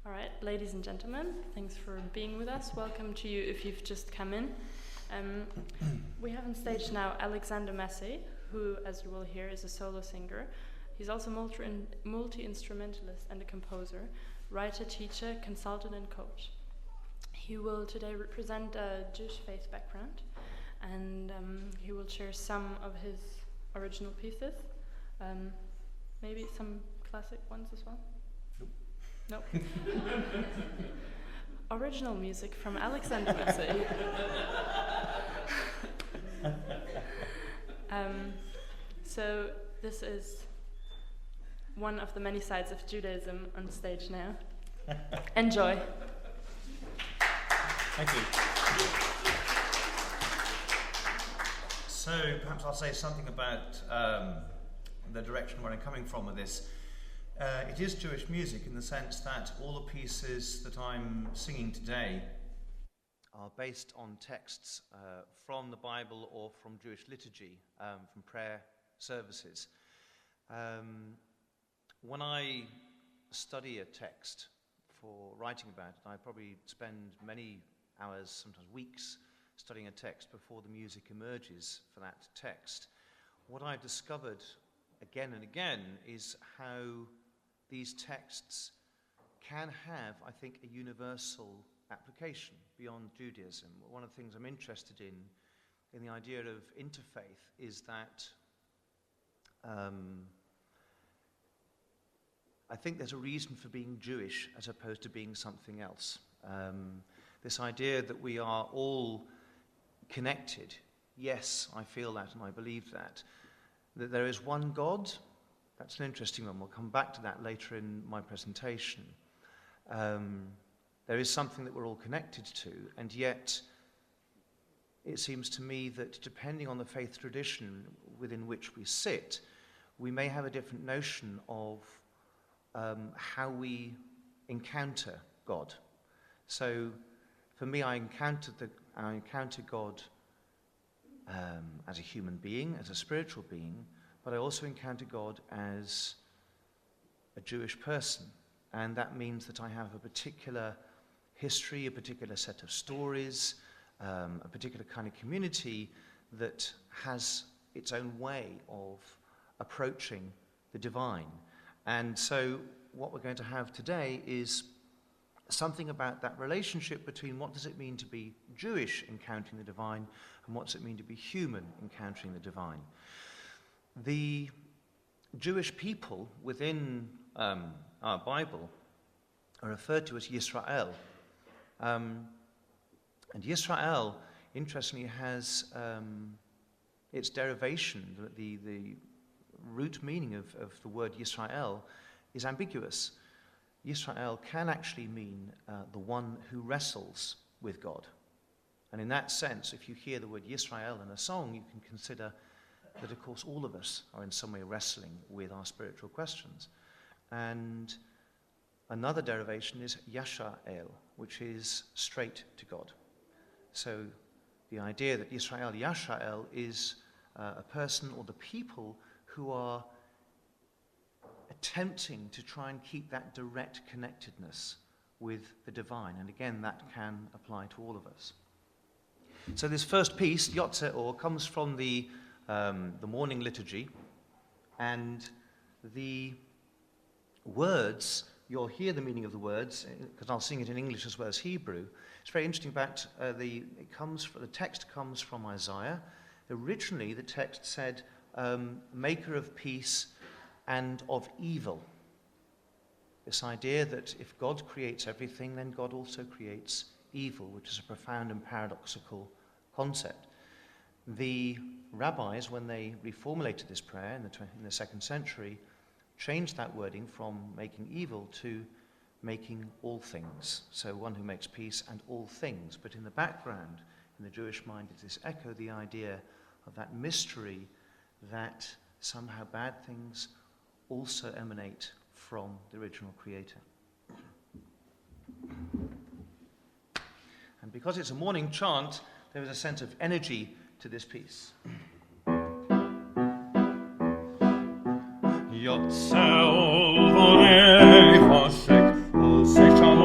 All right, ladies and gentlemen, thanks for being with us. Welcome to you if you've just come in. We have on stage now Alexander Massey, who, as you will hear, is a solo singer. He's also multi-instrumentalist and a composer, writer, teacher, consultant, and coach. He will today represent a Jewish faith background, and he will share some of his original pieces, maybe some classic ones as well. Nope. Original music from Alexander Massey. So this is one of the many sides of Judaism on stage now. Enjoy. Thank you. So perhaps I'll say something about the direction where I'm coming from with this. It is Jewish music in the sense that all the pieces that I'm singing today are based on texts from the Bible or from Jewish liturgy, from prayer services. When I study a text for writing about it, I probably spend many hours, sometimes weeks, studying a text before the music emerges for that text. What I've discovered again and again is how these texts can have, I think, a universal application beyond Judaism. One of the things I'm interested in the idea of interfaith, is that I think there's a reason for being Jewish as opposed to being something else. This idea that we are all connected, yes, I feel that and I believe that there is one God. That's an interesting one. We'll come back to that later in my presentation. There is something that we're all connected to, and yet it seems to me that depending on the faith tradition within which we sit, we may have a different notion of how we encounter God. So for me, I encounter God as a human being, as a spiritual being, but I also encounter God as a Jewish person. And that means that I have a particular history, a particular set of stories, a particular kind of community that has its own way of approaching the divine. And so what we're going to have today is something about that relationship between what does it mean to be Jewish encountering the divine and what does it mean to be human encountering the divine. The Jewish people within our Bible are referred to as Yisrael. And Yisrael, interestingly, has its derivation, the root meaning of the word Yisrael is ambiguous. Yisrael can actually mean the one who wrestles with God. And in that sense, if you hear the word Yisrael in a song, you can consider that, of course, all of us are in some way wrestling with our spiritual questions. And another derivation is Yashael, which is straight to God. So the idea that Yisrael, Yashael, is a person or the people who are attempting to try and keep that direct connectedness with the divine. And again, that can apply to all of us. So this first piece, Yotze Or, comes from the morning liturgy, and the words, you'll hear the meaning of the words, because I'll sing it in English as well as Hebrew. It's very interesting about the text comes from Isaiah. Originally, the text said, maker of peace and of evil. This idea that if God creates everything, then God also creates evil, which is a profound and paradoxical concept. The rabbis, when they reformulated this prayer in the 2nd century, changed that wording from making evil to making all things. So one who makes peace and all things. But in the background, in the Jewish mind, is this echo, the idea of that mystery that somehow bad things also emanate from the original creator. And because it's a morning chant, there is a sense of energy to this piece. Yotze Or vorei chosek, ose sham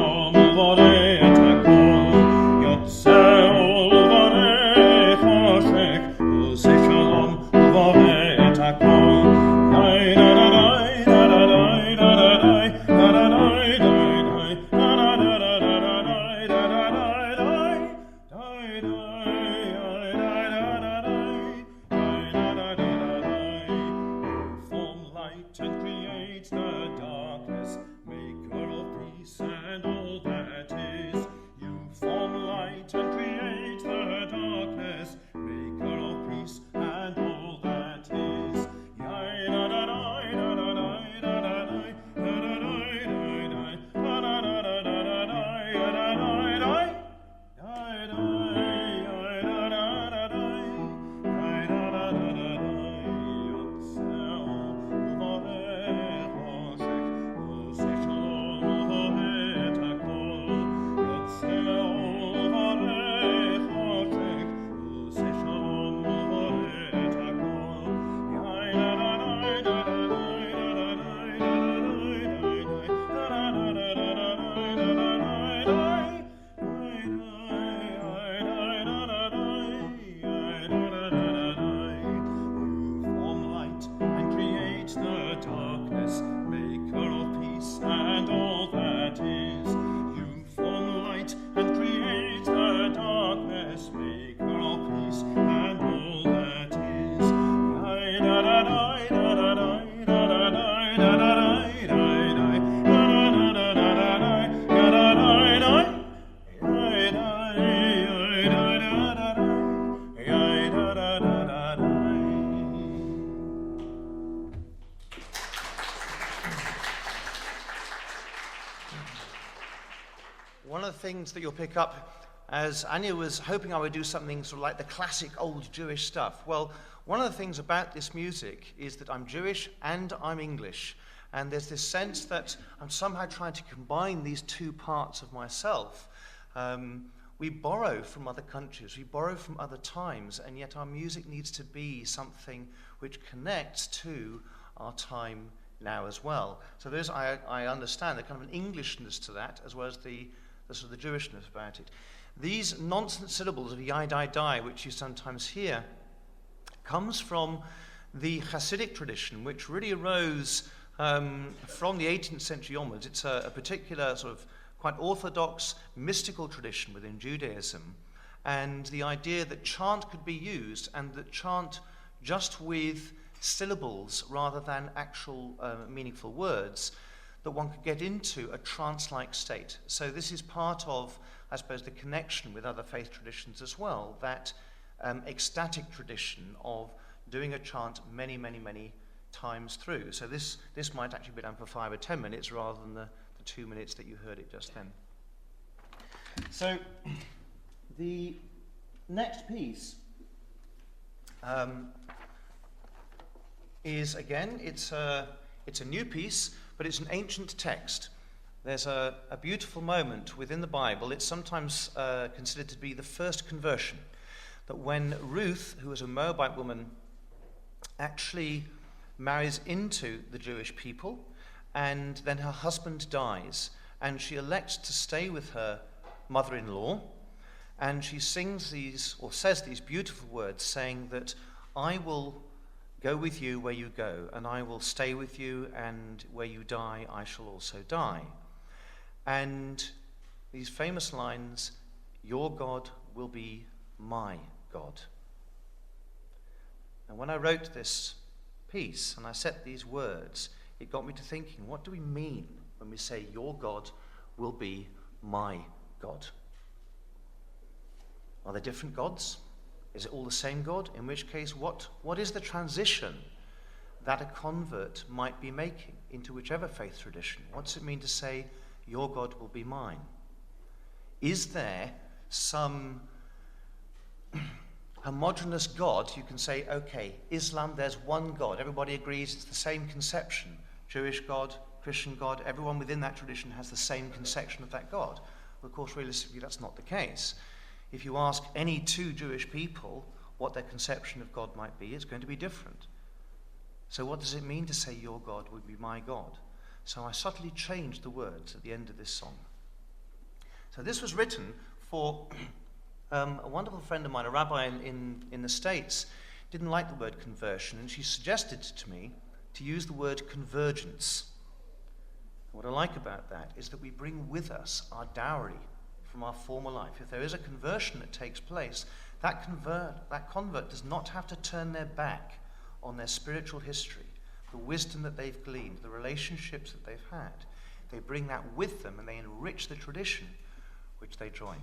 the darkness, maker of peace and all that is. You form light and create the darkness, maker of peace and all that is. One of the things that you'll pick up, as Anya was hoping I would do something sort of like the classic old Jewish stuff. Well, one of the things about this music is that I'm Jewish and I'm English. And there's this sense that I'm somehow trying to combine these two parts of myself. We borrow from other countries, we borrow from other times, and yet our music needs to be something which connects to our time now as well. So there's, I understand, there's kind of an Englishness to that, as well as the sort of the Jewishness about it. These nonsense syllables of yai, dai, dai, which you sometimes hear, comes from the Hasidic tradition, which really arose from the 18th century onwards. It's a particular sort of quite orthodox, mystical tradition within Judaism, and the idea that chant could be used, and that chant just with syllables rather than actual meaningful words, that one could get into a trance-like state. So this is part of, I suppose, the connection with other faith traditions as well, that ecstatic tradition of doing a chant many, many, many times through. So this might actually be done for 5 or 10 minutes rather than the 2 minutes that you heard it just then. So the next piece is, again, it's a new piece, but it's an ancient text. There's a beautiful moment within the Bible. It's sometimes considered to be the first conversion, that when Ruth, who was a Moabite woman, actually marries into the Jewish people, and then her husband dies, and she elects to stay with her mother-in-law, and she sings these, or says these beautiful words, saying that I will go with you where you go, and I will stay with you, and where you die, I shall also die. And these famous lines, your God will be my God. And when I wrote this piece, and I set these words, it got me to thinking, what do we mean when we say, your God will be my God? Are there different gods? Is it all the same God? In which case, what is the transition that a convert might be making into whichever faith tradition? What does it mean to say, your God will be mine? Is there some homogeneous God? You can say, okay, Islam, there's one God. Everybody agrees it's the same conception. Jewish God, Christian God, everyone within that tradition has the same conception of that God. Well, of course, realistically, that's not the case. If you ask any two Jewish people what their conception of God might be, it's going to be different. So what does it mean to say your God would be my God? So I subtly changed the words at the end of this song. So this was written for a wonderful friend of mine, a rabbi in the States, didn't like the word conversion, and she suggested to me to use the word convergence. What I like about that is that we bring with us our dowry from our former life. If there is a conversion that takes place, that convert does not have to turn their back on their spiritual history, the wisdom that they've gleaned, the relationships that they've had. They bring that with them and they enrich the tradition which they join.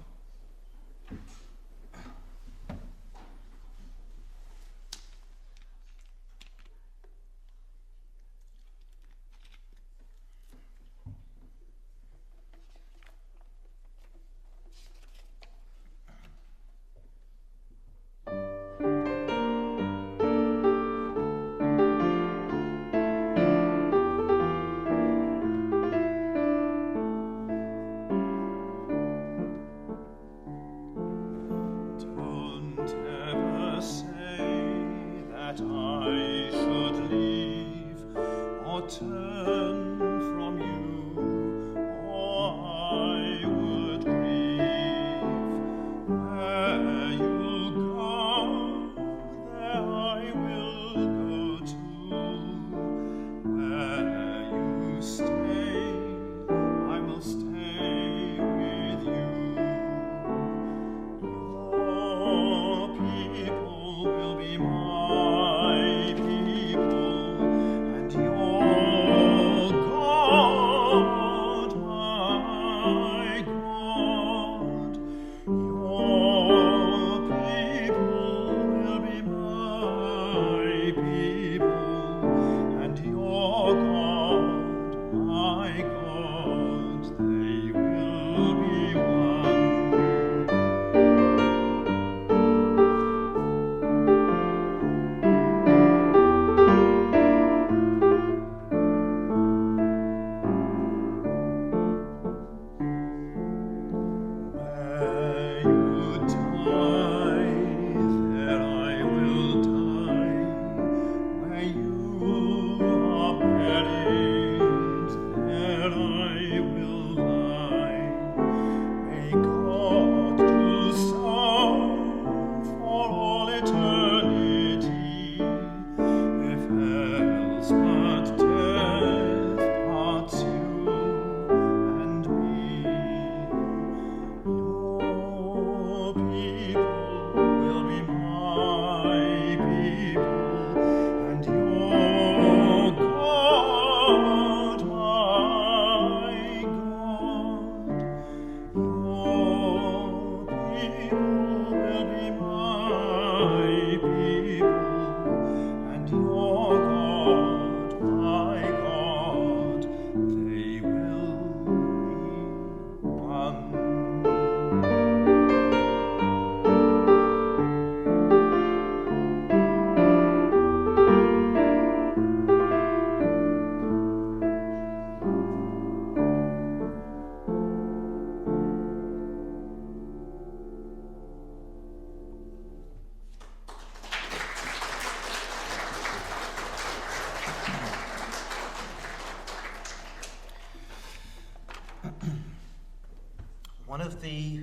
One of the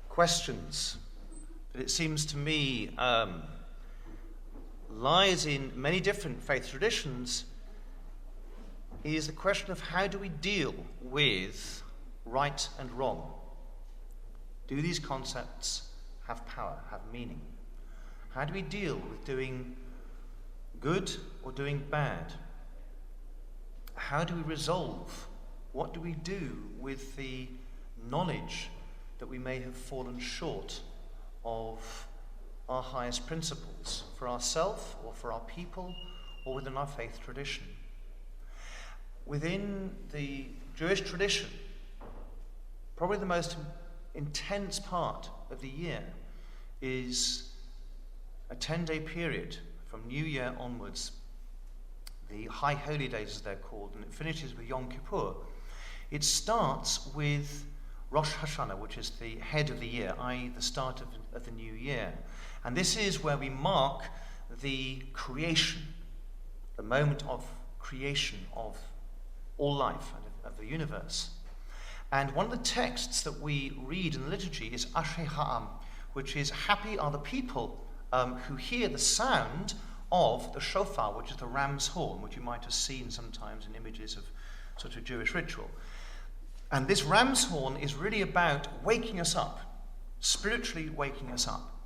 questions that it seems to me lies in many different faith traditions is the question of how do we deal with right and wrong? Do these concepts have power, have meaning? How do we deal with doing good or doing bad? How do we resolve? What do we do with the knowledge that we may have fallen short of our highest principles for ourselves or for our people or within our faith tradition? Within the Jewish tradition, probably the most intense part of the year is a 10-day period from New Year onwards, the High Holy Days as they're called, and it finishes with Yom Kippur. It starts with Rosh Hashanah, which is the head of the year, i.e. the start of the new year. And this is where we mark the creation, the moment of creation of all life and of the universe. And one of the texts that we read in the liturgy is Ashrei Ha'am, which is happy are the people who hear the sound of the Shofar, which is the ram's horn, which you might have seen sometimes in images of sort of Jewish ritual. And this ram's horn is really about waking us up, spiritually waking us up.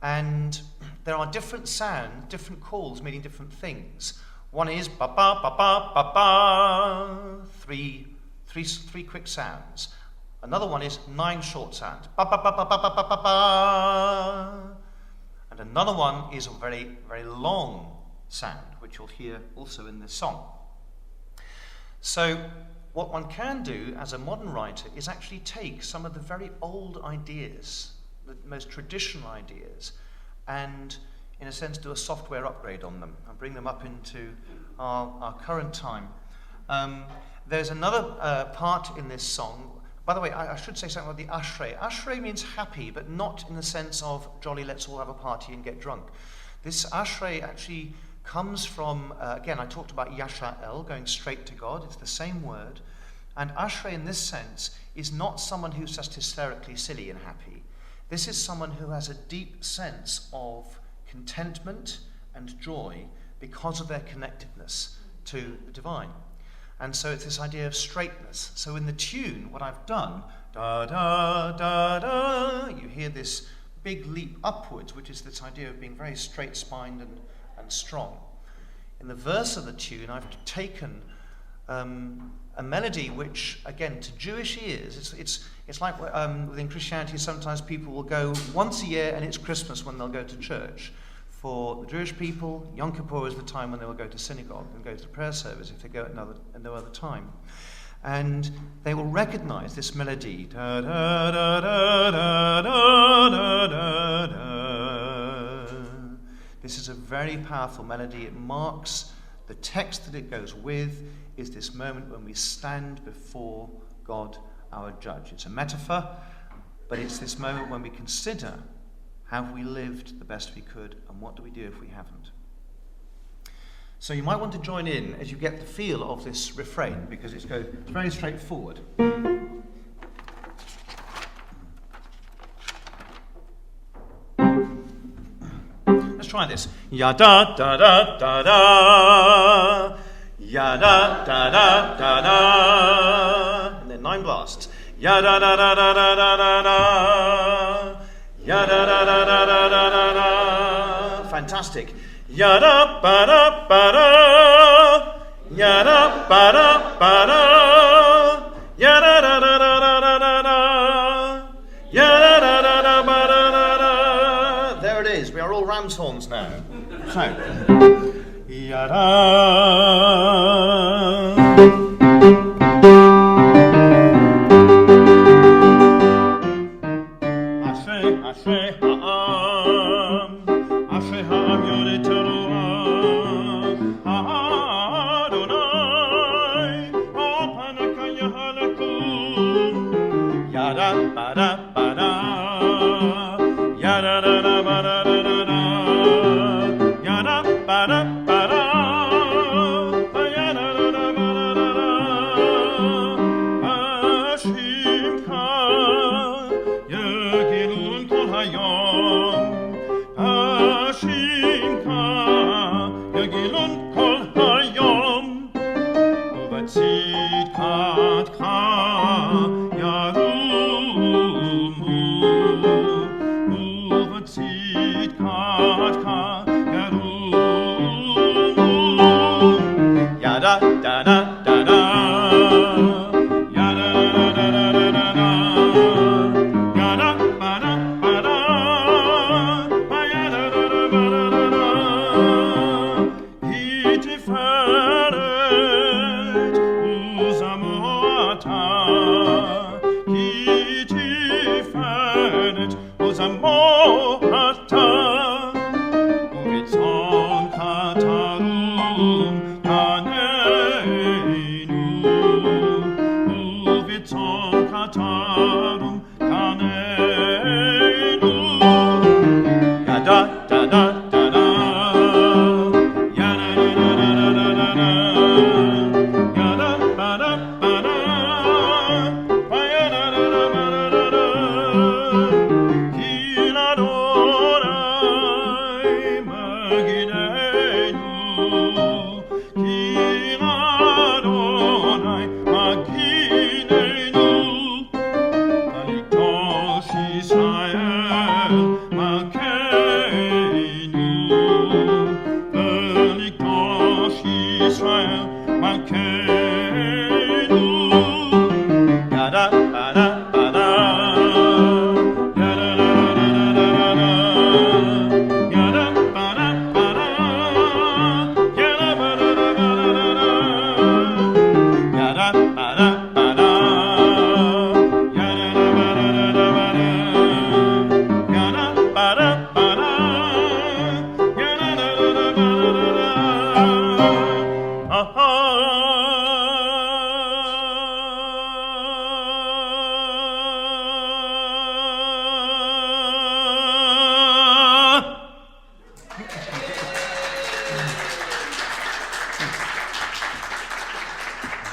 And there are different sounds, different calls meaning different things. One is ba ba ba ba ba ba, three quick sounds. Another one is 9 short sounds, ba ba ba ba ba ba ba ba ba. And another one is a very, very long sound, which you'll hear also in this song. So what one can do as a modern writer is actually take some of the very old ideas, the most traditional ideas, and in a sense do a software upgrade on them and bring them up into our current time. There's another part in this song. By the way, I should say something about the ashrei. Ashrei means happy, but not in the sense of jolly, let's all have a party and get drunk. This ashrei actually comes from, again, I talked about yasha'el, going straight to God. It's the same word. And ashrei in this sense is not someone who's just hysterically silly and happy. This is someone who has a deep sense of contentment and joy because of their connectedness to the divine. And so it's this idea of straightness. So in the tune, what I've done, da da da da, you hear this big leap upwards, which is this idea of being very straight-spined and strong. In the verse of the tune, I've taken a melody which, again, to Jewish ears, it's like within Christianity, sometimes people will go once a year and it's Christmas when they'll go to church. For the Jewish people, Yom Kippur is the time when they will go to synagogue and go to the prayer service if they go at no other time. And they will recognize this melody. Da, da, da, da, da, da, da, da. This is a very powerful melody. It marks the text that it goes with is this moment when we stand before God, our judge. It's a metaphor, but it's this moment when we consider, have we lived the best we could, and what do we do if we haven't? So you might want to join in as you get the feel of this refrain, because it's very straightforward. Let's try this. Ya da da da da da, ya da da da da da, and then 9 blasts. Ya da da da da da da da da. Ya da da da da da da da da. Fantastic. Ya da ba da ba da. Ya da ba da ba da. Ya da da da da da da da da. Ya da da da da ba da da da. There it is. We are all ram's horns now. So. Ya da.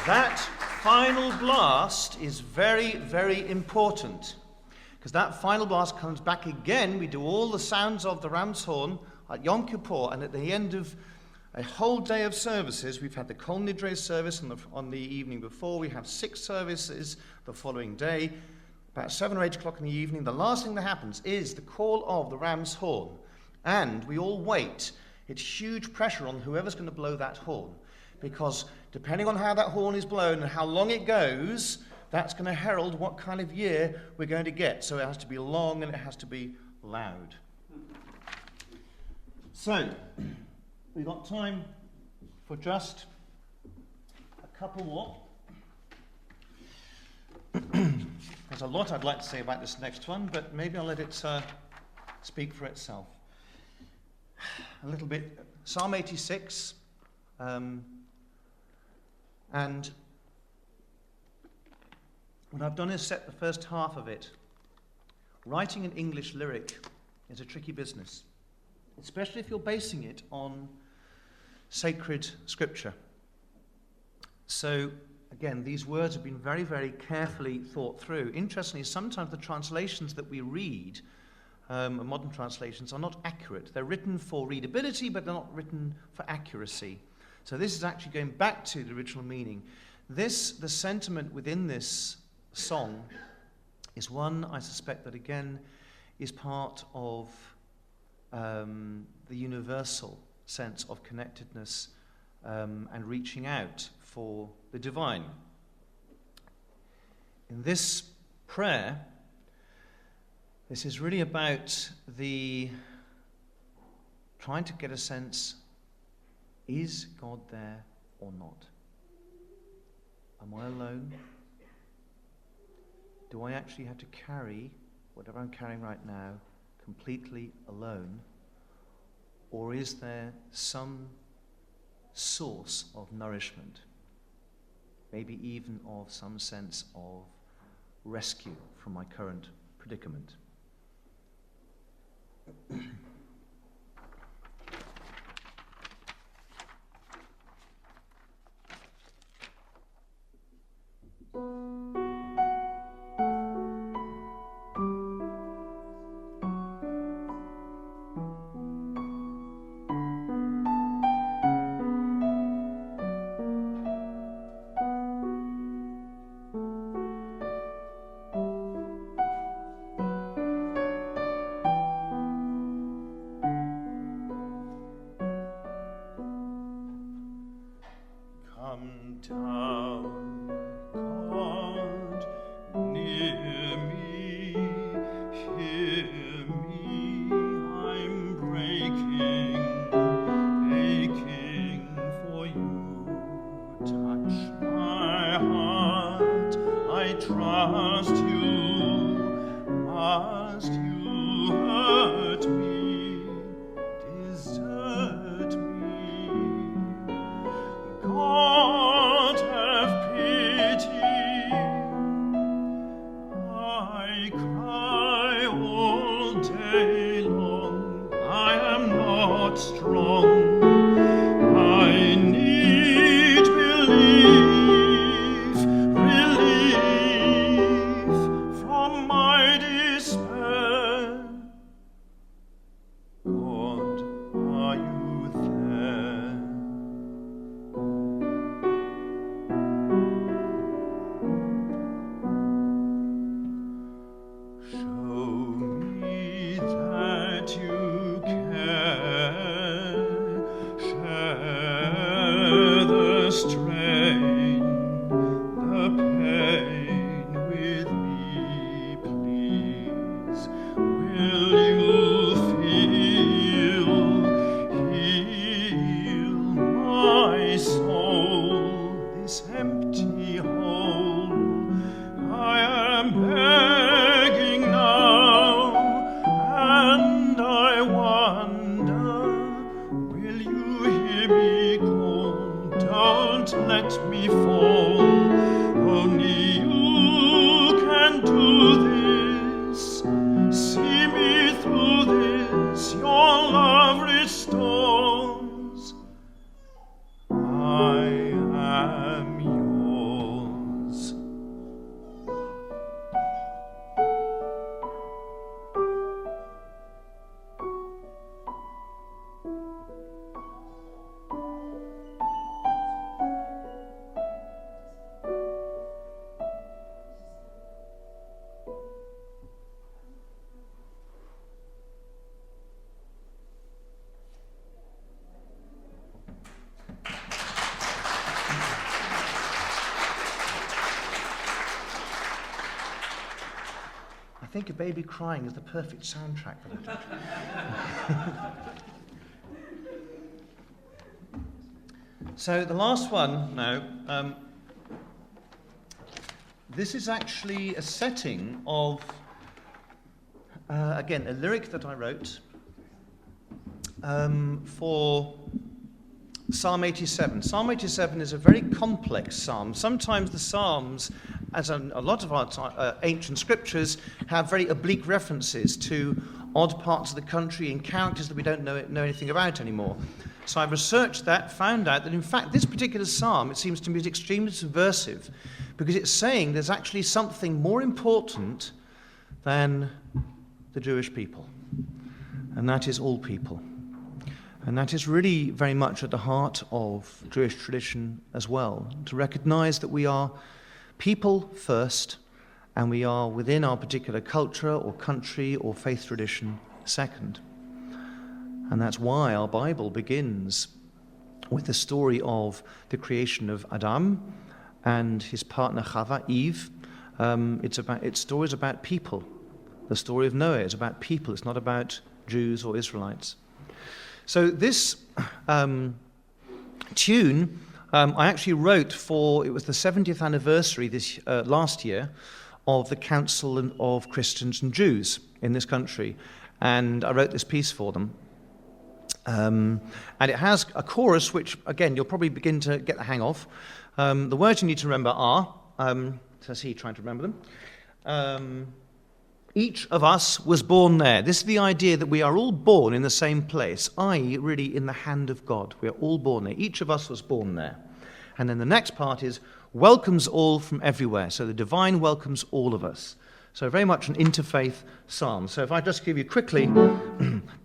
That final blast is very, very important, because that final blast comes back again. We do all the sounds of the ram's horn at Yom Kippur, and at the end of a whole day of services, we've had the Kol Nidre service on the evening before, we have 6 services the following day, about 7 or 8 o'clock in the evening. The last thing that happens is the call of the ram's horn, and we all wait. It's huge pressure on whoever's going to blow that horn, because depending on how that horn is blown and how long it goes, that's going to herald what kind of year we're going to get. So it has to be long and it has to be loud. So, we've got time for just a couple more. There's a lot I'd like to say about this next one, but maybe I'll let it speak for itself. A little bit, Psalm 86, and what I've done is set the first half of it. Writing an English lyric is a tricky business, especially if you're basing it on sacred scripture. So, again, these words have been very, very carefully thought through. Interestingly, sometimes the translations that we read, modern translations, are not accurate. They're written for readability, but they're not written for accuracy. So this is actually going back to the original meaning. The sentiment within this song is one, I suspect, that again is part of the universal sense of connectedness and reaching out for the divine. In this prayer, this is really about trying to get a sense, is God there or not? Am I alone? Do I actually have to carry whatever I'm carrying right now completely alone? Or is there some source of nourishment? Maybe even of some sense of rescue from my current predicament. empty hole. I am begging now, and I wonder, will you hear me call? Don't let me fall. Only you can do this. See me through this. Your love restores. I am yours. I think a baby crying is the perfect soundtrack for liturgy. So the last one now, this is actually a setting of, again, a lyric that I wrote for Psalm 87. Psalm 87 is a very complex psalm. Sometimes the psalms, as a lot of our ancient scriptures, have very oblique references to odd parts of the country and characters that we don't know anything about anymore. So I researched that, found out that in fact this particular psalm, it seems to me, is extremely subversive because it's saying there's actually something more important than the Jewish people, and that is all people. And that is really very much at the heart of Jewish tradition as well, to recognize that we are people first, and we are within our particular culture or country or faith tradition second. And that's why our Bible begins with the story of the creation of Adam and his partner Chava, Eve. It's stories about people. The story of Noah is about people. It's not about Jews or Israelites. So this tune I actually wrote for, it was the 70th anniversary this last year of the Council of Christians and Jews in this country. And I wrote this piece for them. And it has a chorus which, again, you'll probably begin to get the hang of. The words you need to remember are, says he trying to remember them, each of us was born there. This is the idea that we are all born in the same place, i.e. really in the hand of God. We are all born there. Each of us was born there. And then the next part is, welcomes all from everywhere. So the divine welcomes all of us. So very much an interfaith psalm. So if I just give you quickly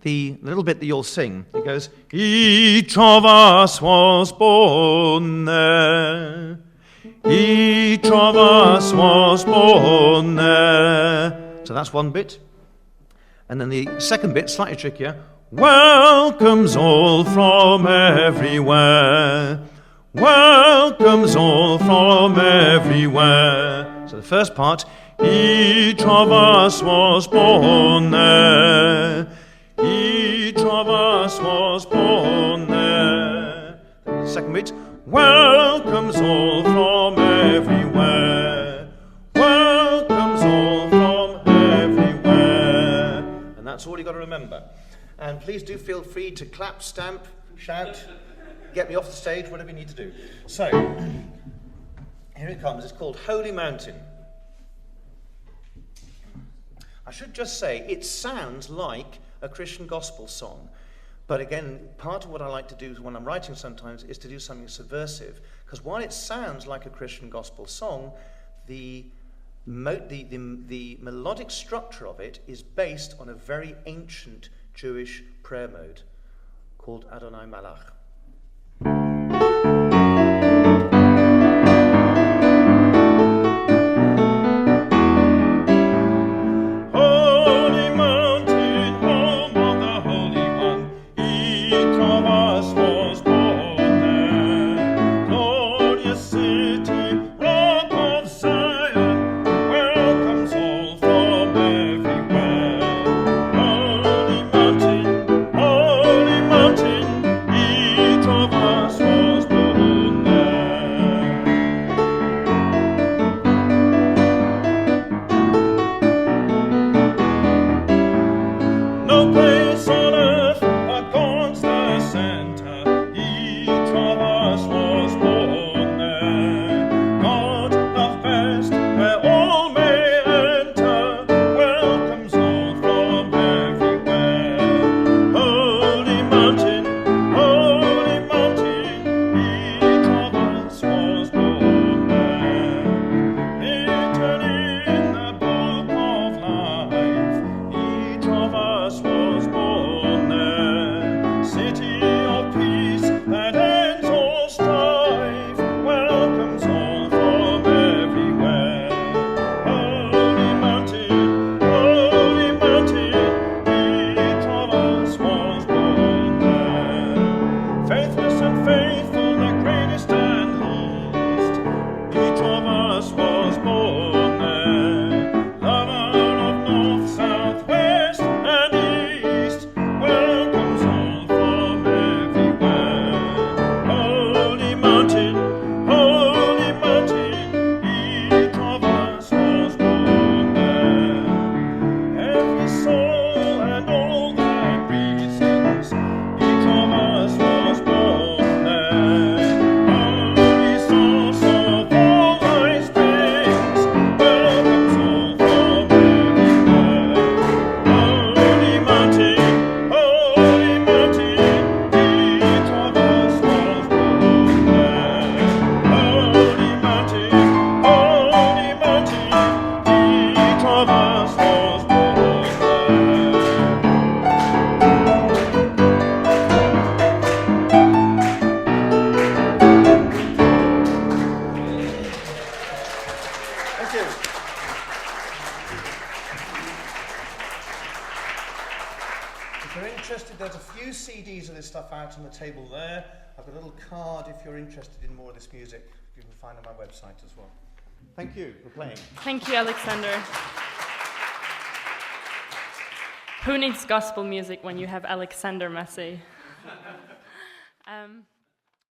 the little bit that you'll sing. It goes, each of us was born there. Each of us was born there. So that's one bit. And then the second bit, slightly trickier, welcomes all from everywhere. Welcomes all from everywhere. So the first part, each of us was born there. Each of us was born there. The second bit, welcomes all from everywhere. Welcomes all from everywhere. And that's all you've got to remember. And please do feel free to clap, stamp, shout, get me off the stage, whatever you need to do. So, here it comes. It's called Holy Mountain. I should just say, it sounds like a Christian gospel song. But again, part of what I like to do when I'm writing sometimes is to do something subversive. Because while it sounds like a Christian gospel song, the melodic structure of it is based on a very ancient Jewish prayer mode called Adonai Malach. you. If you're interested, there's a few CDs of this stuff out on the table there. I've got a little card if you're interested in more of this music. You can find on my website as well. Thank you for playing. Thank you, Alexander. Who needs gospel music when you have Alexander Massey?